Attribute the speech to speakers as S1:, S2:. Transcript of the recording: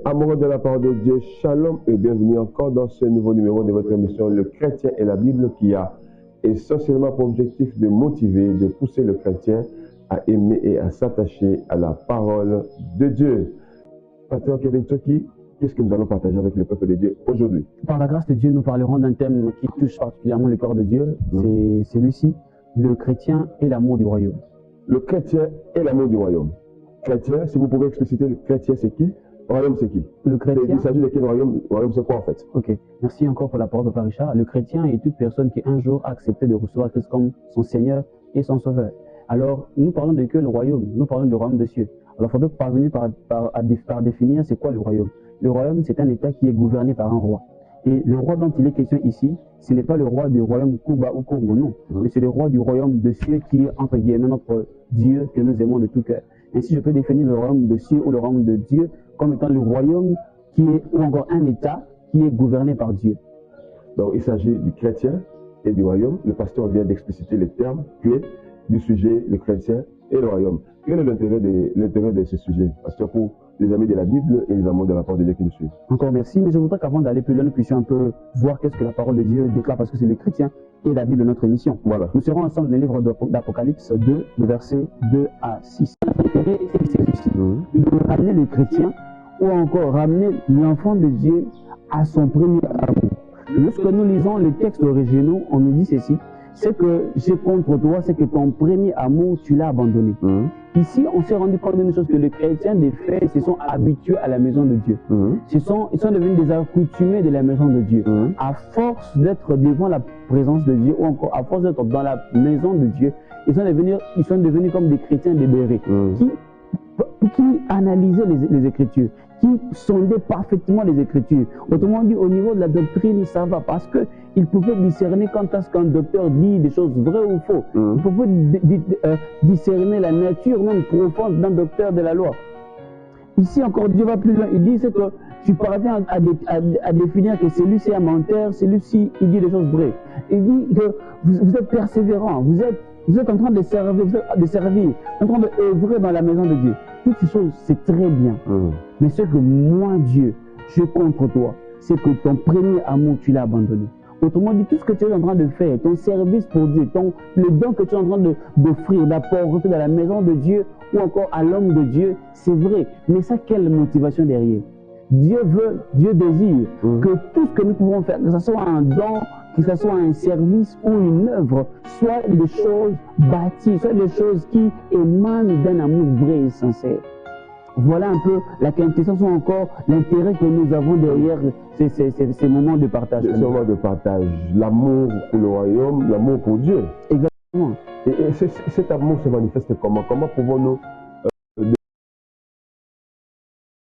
S1: Amoureux de la parole de Dieu, shalom et bienvenue encore dans ce nouveau numéro de votre émission Le Chrétien et la Bible, qui a essentiellement pour objectif de motiver, de pousser le chrétien à aimer et à s'attacher à la parole de Dieu. Pasteur Kevin Tsoki, qu'est-ce que nous allons partager avec le peuple de Dieu aujourd'hui?
S2: Par la grâce de Dieu, nous parlerons d'un thème qui touche particulièrement le cœur de Dieu. C'est celui-ci, le chrétien et l'amour du royaume.
S1: Le chrétien et l'amour du royaume. Chrétien, si vous pouvez expliciter, le chrétien c'est qui? Royaume, c'est qui?
S2: Le chrétien.
S1: Il s'agit de quel royaume? Royaume, c'est quoi en fait?
S2: Ok, merci encore pour la parole de Papa Richard. Le chrétien est toute personne qui un jour a accepté de recevoir Christ comme son Seigneur et son Sauveur. Alors, nous parlons de que le royaume, nous parlons du royaume des cieux. Alors, il faudrait parvenir par définir c'est quoi le royaume. Le royaume, c'est un État qui est gouverné par un roi. Et le roi dont il est question ici, ce n'est pas le roi du royaume Cuba ou Congo, non. Mais c'est le roi du royaume de cieux qui est, entre guillemets, notre Dieu que nous aimons de tout cœur. Ainsi, je peux définir le royaume de cieux ou le royaume de Dieu comme étant le royaume qui est, ou encore un État qui est gouverné par Dieu.
S1: Donc, il s'agit du chrétien et du royaume. Le pasteur vient d'expliciter les termes clés du sujet, le chrétien et le royaume. Quel est l'intérêt de ce sujet, pasteur, pour les amis de la Bible et les amours de la parole de Dieu qui nous suivent?
S2: Encore merci, mais je voudrais qu'avant d'aller plus loin, nous puissions un peu voir qu'est-ce que la parole de Dieu déclare, parce que c'est le chrétien et la Bible de notre émission.
S1: Voilà.
S2: Nous serons ensemble dans le livre d'Apocalypse 2, le verset 2 à 6. L'intérêt, c'est celui-ci. De ramener le chrétien ou encore ramener l'enfant de Dieu à son premier amour. Lorsque nous lisons les textes originaux, on nous dit ceci: c'est que j'ai contre toi, c'est que ton premier amour, tu l'as abandonné. Ici, on s'est rendu compte d'une chose, que les chrétiens, des faits, se sont habitués à la maison de Dieu. Ils sont devenus des accoutumés de la maison de Dieu. À force d'être devant la présence de Dieu, ou encore à force d'être dans la maison de Dieu, ils sont devenus comme des chrétiens débérés, qui analysaient les Écritures, qui sondaient parfaitement les Écritures. Autrement dit, au niveau de la doctrine, ça va, parce qu'ils pouvaient discerner quand est-ce qu'un docteur dit des choses vraies ou fausses. Ils pouvaient discerner la nature même profonde d'un docteur de la loi. Ici encore, Dieu va plus loin. Il dit que tu parviens à définir que celui-ci est un menteur, celui-ci il dit des choses vraies. Il dit que vous êtes persévérant, vous êtes en train de servir, en train d'œuvrer dans la maison de Dieu. Toutes ces choses, c'est très bien. Mais ce que moi, Dieu, je contre toi, c'est que ton premier amour, tu l'as abandonné. Autrement dit, tout ce que tu es en train de faire, ton service pour Dieu, le don que tu es en train d'offrir, d'apporter dans la maison de Dieu ou encore à l'homme de Dieu, c'est vrai. Mais ça, quelle motivation derrière? Dieu désire que tout ce que nous pouvons faire, que ce soit un don, que ce soit un service ou une œuvre, soit des choses bâties, soit des choses qui émanent d'un amour vrai et sincère. Voilà un peu la quintessence ou encore l'intérêt que nous avons derrière ces moments de partage.
S1: Ces moments de partage, l'amour pour le royaume, l'amour pour Dieu.
S2: Exactement.
S1: Et cet amour se manifeste comment? Comment pouvons-nous